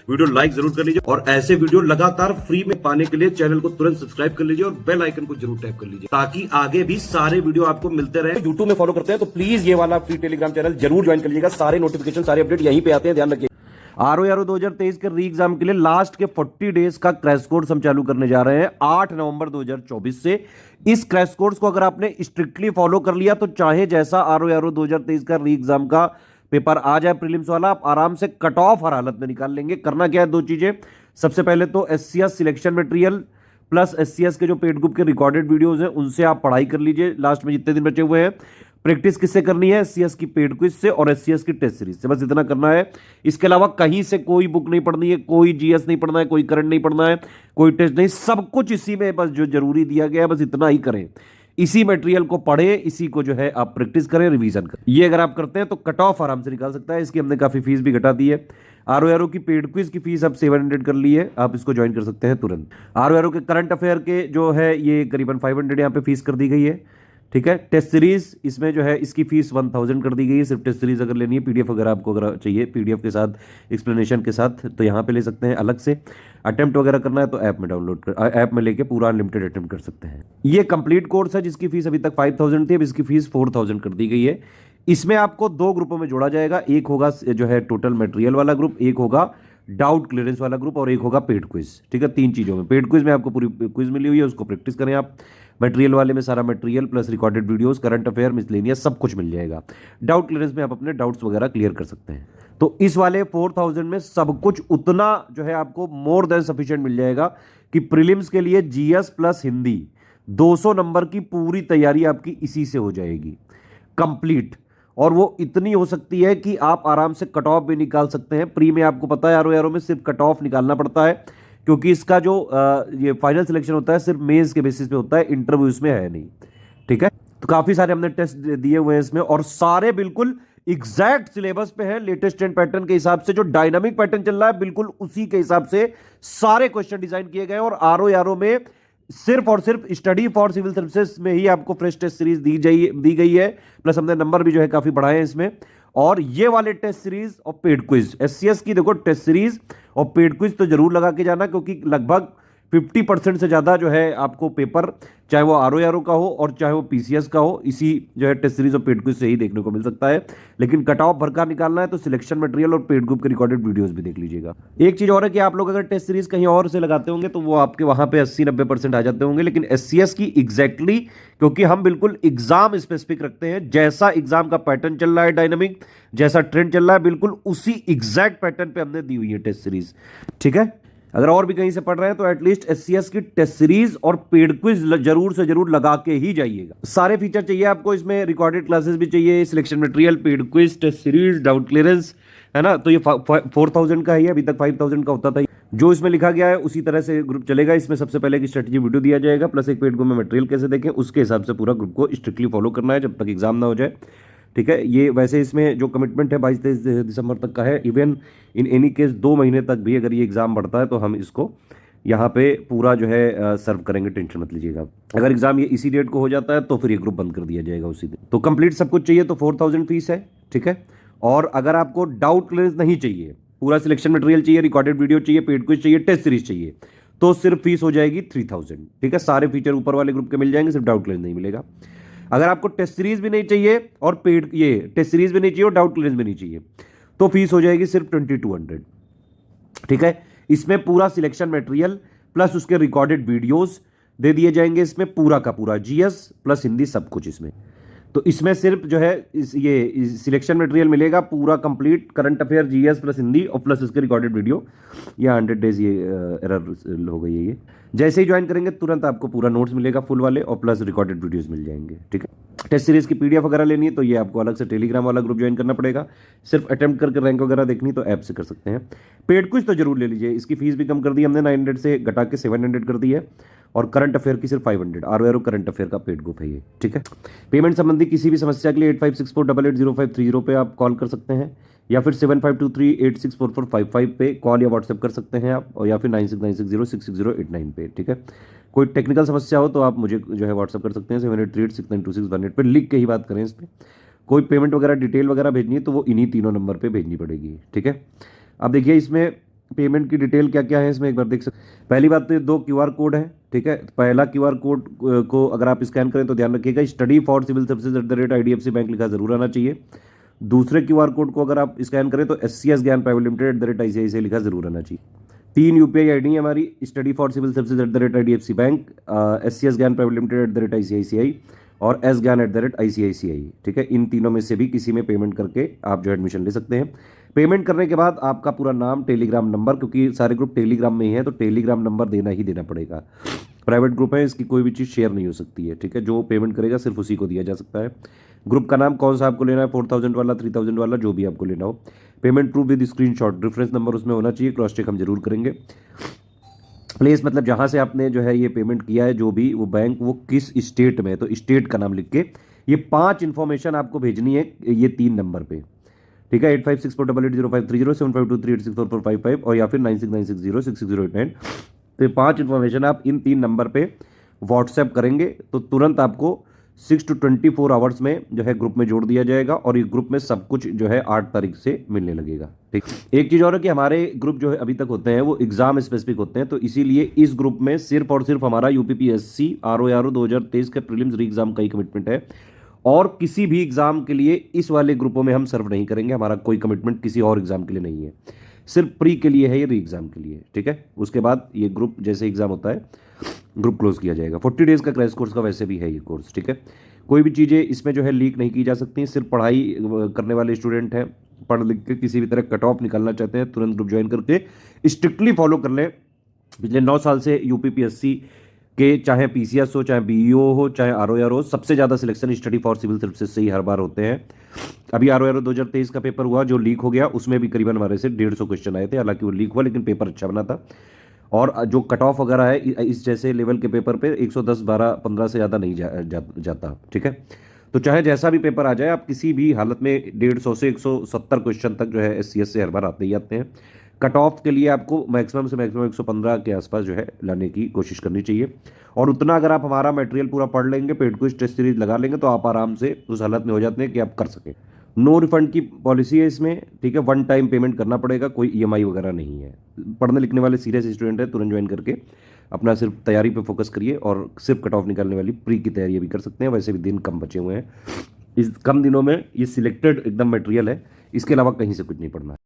Video like जरूर कर लीजिए और ऐसे वीडियो लगातार फ्री में पाने के लिए चैनल को तुरंत सब्सक्राइब कर लीजिए और बेल आइकन को जरूर टैप कर लीजिए ताकि आगे भी सारे वीडियो आपको मिलते रहे। यूट्यूब में फॉलो करते हैं तो प्लीज ये वाला फ्री टेलीग्राम चैनल जरूर ज्वाइन कर लीजिएगा। सारे नोटिफिकेशन सारे अपडेट यहीं पे आते हैं, ध्यान रखिए। ROARO 2023 के री एग्जाम के लिए लास्ट के 40 डेज का क्रैश कोर्स हम चालू करने जा रहे हैं 8 नवंबर 2024 से। इस क्रैश कोर्स को अगर आपने स्ट्रिक्टली फॉलो कर लिया तो चाहे जैसा ROARO 2023 का री एग्जाम का पेपर आ जाए प्रीलिम्स वाला, आप आराम से कट ऑफ हर हालत में निकाल लेंगे। करना क्या है, दो चीजें। सबसे पहले तो SCS selection material plus SCS के जो पेड ग्रुप के रिकॉर्डेड वीडियोस हैं उनसे आप पढ़ाई कर लीजिए लास्ट में जितने दिन बचे हुए हैं। प्रैक्टिस किससे करनी है, SCS की पेड क्विज से और SCS की टेस्ट सीरीज से, बस इतना करना है। इसके अलावा कहीं से कोई बुक नहीं पढ़नी है, कोई GS नहीं पढ़ना है, कोई करंट नहीं पढ़ना है, कोई टेस्ट नहीं, सब कुछ इसी में बस जो जरूरी दिया गया है बस इतना ही करें। इसी मटेरियल को पढ़े, इसी को जो है आप प्रैक्टिस करें, रिवीजन करें। ये अगर आप करते हैं तो कट ऑफ आराम से निकाल सकता है। इसकी हमने काफी फीस भी घटा दी है। ROARO की पेड क्विज की फीस अब 700 कर ली है, आप इसको ज्वाइन कर सकते हैं तुरंत। ROARO के करंट अफेयर के जो है ये करीबन 500 यहाँ पे फीस कर दी गई है, ठीक है। टेस्ट सीरीज इसमें जो है इसकी फीस 1000 कर दी गई है। सिर्फ टेस्ट सीरीज अगर लेनी है, PDF वगैरह आपको अगर चाहिए PDF के साथ एक्सप्लेनेशन के साथ तो यहाँ पे ले सकते हैं अलग से। अटेम्प्ट वगैरह करना है तो ऐप में डाउनलोड कर, ऐप में लेके पूरा अनलिमिटेड अटेम्प्ट कर सकते हैं। ये कंप्लीट कोर्स है जिसकी फीस अभी तक 5000 थी, अब इसकी फीस 4000 कर दी गई है। इसमें आपको दो ग्रुपों में जोड़ा जाएगा, एक होगा जो है टोटल मटेरियल वाला ग्रुप, एक होगा डाउट क्लियरेंस वाला ग्रुप और एक होगा पेड क्विज, ठीक है। तीन चीजों में, पेड क्विज में आपको पूरी क्विज मिली हुई है, उसको प्रैक्टिस करें आप। मटेरियल वाले में सारा material plus recorded videos, current affair, miscellaneous सब कुछ मिल जाएगा। डाउट क्लियरेंस में आप अपने डाउट्स वगैरह क्लियर कर सकते हैं। तो इस वाले 4000 में सब कुछ उतना जो है आपको मोर देन सफिशिएंट मिल जाएगा कि प्रीलिम्स के लिए GS प्लस हिंदी 200 नंबर की पूरी तैयारी आपकी इसी से हो जाएगी कंप्लीट। और वो इतनी हो सकती है कि आप आराम से कट ऑफ भी निकाल सकते हैं। प्री में आपको पता है ROARO में सिर्फ कट ऑफ निकालना पड़ता है क्योंकि इसका जो ये फाइनल सिलेक्शन होता है सिर्फ मेंस के बेसिस पे होता है, इंटरव्यू इसमें है नहीं, ठीक है। तो काफी सारे हमने टेस्ट दिए हुए हैं इसमें और सारे बिल्कुल एग्जैक्ट सिलेबस पे है। लेटेस्ट ट्रेंड पैटर्न के हिसाब से जो डायनामिक पैटर्न चल रहा है बिल्कुल उसी के हिसाब से सारे क्वेश्चन डिजाइन किए गए। और ROARO में सिर्फ और सिर्फ स्टडी फॉर सिविल सर्विसेज में ही आपको फ्रेश टेस्ट सीरीज दी गई है, प्लस हमने नंबर भी जो है काफी बढ़ाए हैं इसमें। और ये वाले टेस्ट सीरीज और पेड क्विज, SCS की देखो टेस्ट सीरीज और पेड क्विज तो जरूर लगा के जाना क्योंकि लगभग 50% से ज्यादा जो है आपको पेपर, चाहे वो ROARO का हो और चाहे वो PCS का हो, इसी जो है टेस्ट सीरीज और पेड क्विज से ही देखने को मिल सकता है। लेकिन कट ऑफ भरकर निकालना है तो सिलेक्शन मटेरियल और पेड ग्रुप के रिकॉर्डेड वीडियोस भी देख लीजिएगा। एक चीज और है कि आप लोग अगर टेस्ट सीरीज कहीं और से लगाते होंगे तो वो आपके वहां पे 80-90% आ जाते होंगे, लेकिन SCS की एग्जैक्टली क्योंकि हम बिल्कुल एग्जाम स्पेसिफिक रखते हैं, जैसा एग्जाम का पैटर्न चल रहा है डायनामिक, जैसा ट्रेंड चल रहा है बिल्कुल उसी एग्जैक्ट पैटर्न पे हमने दी हुई है टेस्ट सीरीज, ठीक है। अगर और भी कहीं से पढ़ रहे हैं तो एटलीस्ट SCS की टेस्ट सीरीज और पेड क्विज जरूर से जरूर लगा के ही जाइएगा। सारे फीचर चाहिए आपको इसमें, रिकॉर्डेड क्लासेस भी चाहिए, selection material, paid quiz, test series, doubt clearance, है ना। तो ये 4000 का है, अभी तक 5000 का होता था। जो इसमें लिखा गया है उसी तरह से ग्रुप चलेगा। इसमें सबसे पहले की स्ट्रेटजी वीडियो दिया जाएगा प्लस एक पेड ग्रुप में मटेरियल कैसे देखें उसके हिसाब से पूरा ग्रुप को स्ट्रिक्टली फॉलो करना है जब तक एग्जाम ना हो जाए, ठीक है। ये वैसे इसमें जो कमिटमेंट है 22-23 दिसंबर तक का है। इवन इन एनी केस 2 महीने तक भी अगर ये एग्जाम बढ़ता है तो हम इसको यहाँ पे पूरा जो है सर्व करेंगे, टेंशन मत लीजिएगा। अगर एग्जाम ये इसी डेट को हो जाता है तो फिर ये ग्रुप बंद कर दिया जाएगा उसी दिन। तो कंप्लीट सब कुछ चाहिए तो 4000 फीस है, ठीक है। और अगर आपको डाउट क्लियरेंस नहीं चाहिए, पूरा सिलेक्शन मटेरियल चाहिए, रिकॉर्डेड वीडियो चाहिए, पेड क्विज चाहिए, टेस्ट सीरीज चाहिए, तो सिर्फ फीस हो जाएगी 3000, ठीक है। सारे फीचर ऊपर वाले ग्रुप के मिल जाएंगे, सिर्फ डाउट क्लियरेंस नहीं मिलेगा। अगर आपको टेस्ट सीरीज भी नहीं चाहिए और पेड ये टेस्ट सीरीज भी नहीं चाहिए और डाउट क्लियरेंस भी नहीं चाहिए तो फीस हो जाएगी सिर्फ 2200, ठीक है। इसमें पूरा सिलेक्शन मटेरियल प्लस उसके रिकॉर्डेड वीडियोस दे दिए जाएंगे, इसमें पूरा का पूरा GS प्लस हिंदी सब कुछ इसमें। तो इसमें सिर्फ जो है ये सिलेक्शन मटेरियल मिलेगा पूरा complete, current affair, GS plus Hindi और प्लस इसके रिकॉर्डेड वीडियो। ये 100 डेज ये एरर हो गई है। ये जैसे ही ज्वाइन करेंगे तुरंत आपको पूरा नोट्स मिलेगा फुल वाले और प्लस रिकॉर्डेड वीडियोस मिल जाएंगे, ठीक है। टेस्ट सीरीज की PDF वगैरह लेनी है तो ये आपको अलग से टेलीग्राम वाला ग्रुप ज्वाइन करना पड़ेगा। सिर्फ अटेम्प्ट करके रैंक वगैरह देखनी तो ऐप से कर सकते हैं। पेड क्विज तो जरूर ले लीजिए, इसकी फीस भी कम कर दी हमने, 900 से घटा के 700 कर दी है। और करंट अफेयर की सिर्फ 500, ROARO करंट अफेयर का पेड ग्रुप है ये, ठीक है। पेमेंट संबंधी किसी भी समस्या के लिए 8564880530 पे आप कॉल कर सकते हैं या फिर 7523864455 पे कॉल या व्हाट्सएप कर सकते हैं आप, और या फिर 9696066089 पे, ठीक है। कोई टेक्निकल समस्या हो तो आप मुझे जो है व्हाट्सएप कर सकते हैं 7838692618 पे, लिख के ही बात करें इस पर। कोई पेमेंट वगैरह डिटेल वगैरह भेजनी है तो वो इन्हीं तीनों नंबर पे भेजनी पड़ेगी, ठीक है। अब देखिए इसमें पेमेंट की डिटेल क्या क्या है इसमें एक बार देख सकते। पहली बात तो ये 2 क्यूआर कोड है, ठीक है। पहला क्यूआर कोड को अगर आप स्कैन करें तो ध्यान रखिएगा study for civil services @IDFC bank लिखा जरूर आना चाहिए। दूसरे क्यूआर कोड को अगर आप स्कैन करें तो SCS Gyan private limited @ICICI लिखा जरूर आना चाहिए। 3 UPI ID है हमारी, study for civil services @IDFC bank, SCS Gyan private limited @ICICI और एस ज्ञान @ICICI, ठीक है। इन तीनों में से भी किसी में पेमेंट करके आप जो एडमिशन ले सकते हैं। पेमेंट करने के बाद आपका पूरा नाम, टेलीग्राम नंबर, क्योंकि सारे ग्रुप टेलीग्राम में ही है तो टेलीग्राम नंबर देना ही देना पड़ेगा। प्राइवेट ग्रुप है, इसकी कोई भी चीज़ शेयर नहीं हो सकती है, ठीक है। जो पेमेंट करेगा सिर्फ उसी को दिया जा सकता है। ग्रुप का नाम कौन सा आपको लेना है, 4000 वाला, 3000 वाला, जो भी आपको लेना हो। Payment proof with screenshot, reference number उसमें होना चाहिए, क्रॉस चेक हम जरूर करेंगे। प्लेस मतलब जहाँ से आपने जो है ये पेमेंट किया है, जो भी वो बैंक, वो किस स्टेट में है, तो स्टेट का नाम लिख के ये 5 इन्फॉर्मेशन आपको भेजनी है ये 3 नंबर पे, ठीक है। 8564880530 7523864455 और या फिर 9696066089। तो ये 5 इन्फॉर्मेशन आप इन 3 नंबर पे व्हाट्सएप करेंगे तो तुरंत आपको 6 to 24 आवर्स में जो है ग्रुप में जोड़ दिया जाएगा और ये ग्रुप में सब कुछ जो है 8 तारीख से मिलने लगेगा, ठीक। एक चीज़ और है कि हमारे ग्रुप जो है अभी तक होते हैं वो एग्जाम स्पेसिफिक होते हैं, तो इसीलिए इस ग्रुप में सिर्फ और सिर्फ हमारा UPPSC RO 2023 के प्रीलिम्स री एग्जाम का ही कमिटमेंट है और किसी भी एग्जाम के लिए इस वाले ग्रुपों में हम सर्व नहीं करेंगे। हमारा कोई कमिटमेंट किसी और एग्जाम के लिए नहीं है, सिर्फ प्री के लिए है, ये री एग्जाम के लिए, ठीक है। उसके बाद ये ग्रुप जैसे एग्जाम होता है ग्रुप क्लोज किया जाएगा। 40 डेज का क्रैश कोर्स का वैसे भी है ये कोर्स, ठीक है। कोई भी चीज़ें इसमें जो है लीक नहीं की जा सकती, सिर्फ पढ़ाई करने वाले स्टूडेंट हैं, पढ़ लिख के किसी भी तरह कट ऑफ निकालना चाहते हैं, तुरंत ग्रुप ज्वाइन करके स्ट्रिक्टली फॉलो कर लें। पिछले 9 साल से UPPSC के चाहे PCS हो, चाहे BEO हो, चाहे ROR हो, सबसे ज़्यादा selection study for civil services से ही हर बार होते हैं। अभी ROR 2023 का पेपर हुआ जो लीक हो गया, उसमें भी करीबन हमारे से 150 क्वेश्चन आए थे। हालांकि वो लीक हुआ लेकिन पेपर अच्छा बना था। और जो कट ऑफ वगैरह है इस जैसे लेवल के पेपर पे 110, 12, 15 से ज़्यादा नहीं जाता, ठीक है। तो चाहे जैसा भी पेपर आ जाए, आप किसी भी हालत में 150 से 170 क्वेश्चन तक जो है SCS से हर बार आते ही आते हैं। कट ऑफ के लिए आपको मैक्सिमम से मैक्सिमम 115 के आसपास जो है लाने की कोशिश करनी चाहिए और उतना अगर आप हमारा मटेरियल पूरा पढ़ लेंगे, पेड क्विज टेस्ट सीरीज लगा लेंगे तो आप आराम से उस हालत में हो जाते हैं कि आप कर सकें। नो रिफंड की पॉलिसी है इसमें, ठीक है। 1 टाइम पेमेंट करना पड़ेगा, कोई EMI वगैरह नहीं है। पढ़ने लिखने वाले सीरियस स्टूडेंट है, तुरंत ज्वाइन करके अपना सिर्फ तैयारी पे फोकस करिए और सिर्फ कट ऑफ निकालने वाली प्री की तैयारी भी कर सकते हैं। वैसे भी दिन कम बचे हुए हैं, इस कम दिनों में ये सिलेक्टेड एकदम मटेरियल है, इसके अलावा कहीं से कुछ नहीं पढ़ना है।